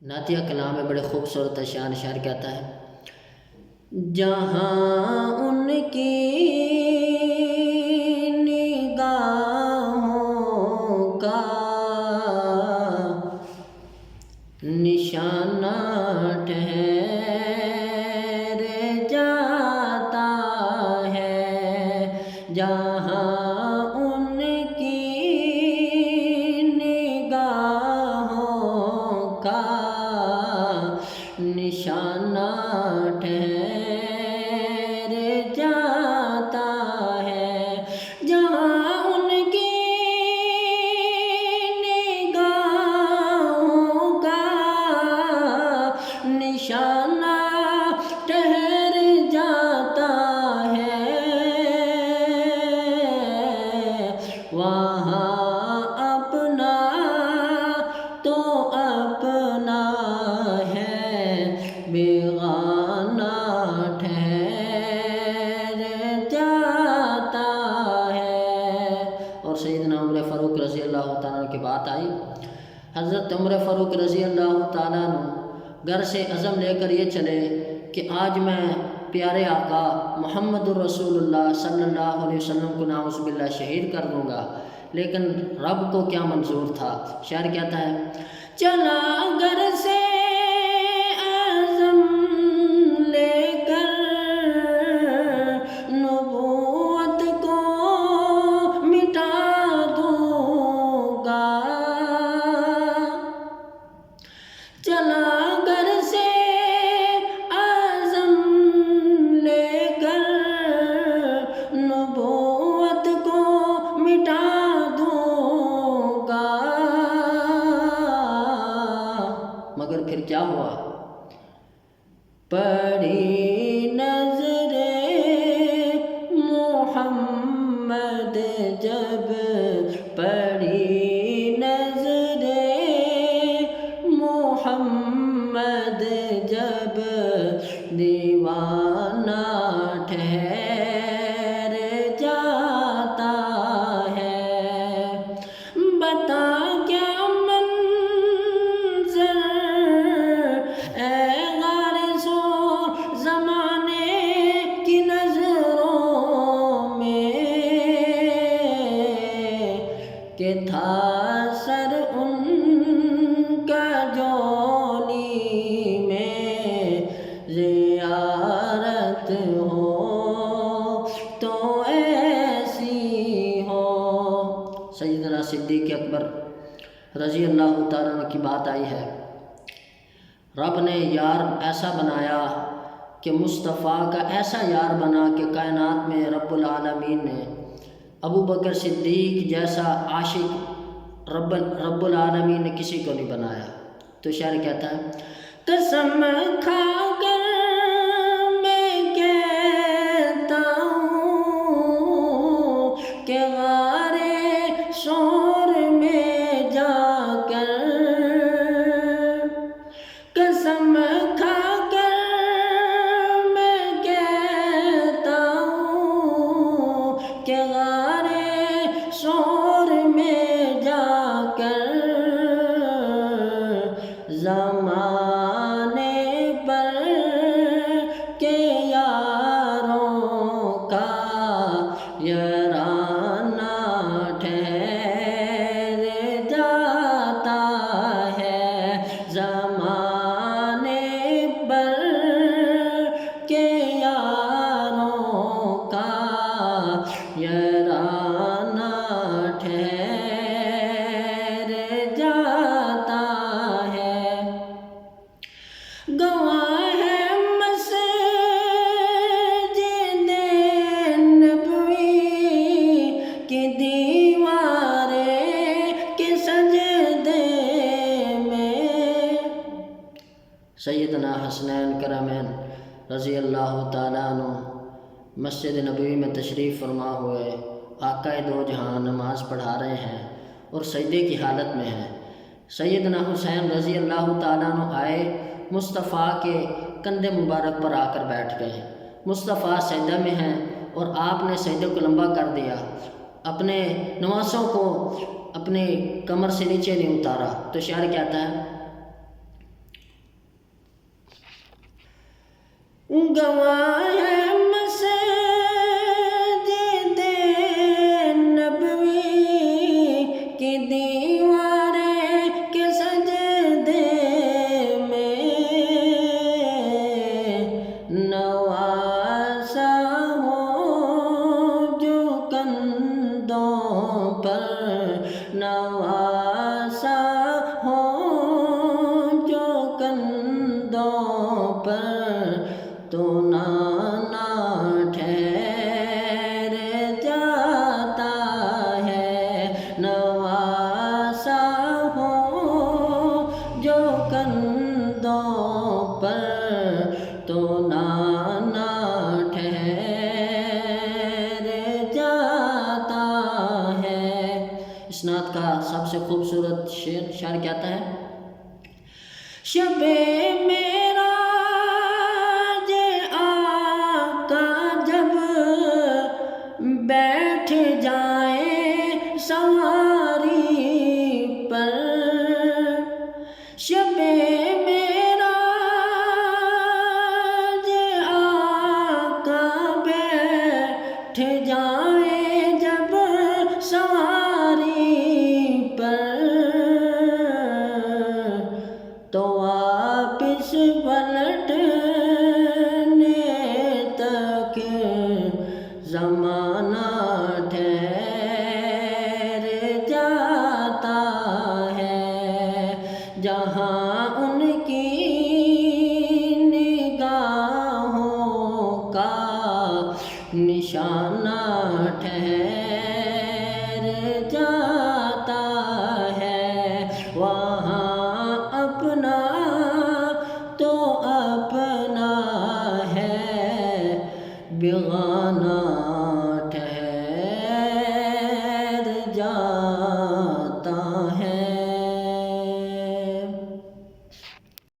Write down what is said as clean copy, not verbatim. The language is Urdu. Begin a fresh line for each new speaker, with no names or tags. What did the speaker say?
نعتیہ کلام میں بڑے خوبصورت شان شاعر کہتا ہے، جہاں ان کی نگاہوں کا نشانہ ٹھہر جاتا ہے، جہاں ان کی نگاہوں کا نشانہ ٹھہر جاتا ہے، جہاں ان کی نگاہوں کا نشانہ ٹھہر جاتا ہے، وہاں اپنا تو اپنا ہے، بیگانہ ٹھہر جاتا ہے۔ اور سیدنا عمر فاروق رضی اللہ تعالیٰ عنہ کی بات آئی، حضرت عمر فاروق رضی اللہ تعالیٰ عنہ گھر سے عزم لے کر یہ چلے کہ آج میں پیارے آقا محمد الرسول اللہ صلی اللہ علیہ وسلم کو نعوذ باللہ شہید کر دوں گا، لیکن رب کو کیا منظور تھا؟ شاعر کہتا ہے، چلا گھر سے عزم لے کر نبوت کو مٹا دوں گا، چلا گھر سے عزم لے کر نبوت کو مٹا دوں گا، مگر پھر کیا ہوا؟ پڑی نظر محمد جب، پڑی نظر محمد جب، دیوانہ ٹھہر جاتا ہے، بتا کیا منظر اے غار سو زمانے کی نظروں میں، کہ تھا سر ان کا جونی میں، زیارت ہو تو ایسی ہو۔ سیدنا صدیق اکبر رضی اللہ تعالیٰ عنہ کی بات آئی ہے، رب نے یار ایسا بنایا کہ مصطفیٰ کا ایسا یار بنا کہ کائنات میں رب العالمین نے ابو بکر صدیق جیسا عاشق رب العالمین نے کسی کو نہیں بنایا۔ تو شاعر کہتا ہے، قسم کھا کر میں کہتا ہوں کہ غار شور میں جا کر، قسم کھا کر میں کہتا ہوں کہ غار شور میں جا کر، زمانے پر کے یاروں کا یارانہ ٹھہر جاتا ہے، زمانے پر کے یاروں کا یارانہ ٹھہر جاتا ہے، گواہ ہے مسجد نبوی کی دیواریں کے سجدے میں، سیدنا حسنین کرمین رضی اللہ تعالیٰ عنہ مسجد نبوی میں تشریف فرما ہوئے آقا دو جہاں نماز پڑھا رہے ہیں اور سجدے کی حالت میں ہیں۔ سیدنا حسین رضی اللہ تعالیٰ عنہ آئے، مصطفیٰ کے کندھے مبارک پر آ کر بیٹھ گئے، مصطفیٰ سجدہ میں ہیں اور آپ نے سجدے کو لمبا کر دیا، اپنے نواسوں کو اپنے کمر سے نیچے نہیں اتارا۔ تو شاعر کہتا ہے گواہ ہے مسجد نبوی کی دیواریں کے سجدے میں، نواسا ہو جو کندھوں پر، نواسا ہو جو کندھوں پر، تو نانا ٹھہر جاتا ہے، نواسا ہو جو کندھوں پر، تو نانا ٹھہر جاتا ہے۔ اس نعت کا سب سے خوبصورت شعر کہتا ہے، شب معراج آقا جب بیٹھ جائے سواری پر، شب معراج آقا بیٹھ جائے جب سواری پر، تو واپس پلٹنے تک زمانہ ٹھہر جاتا ہے، جہاں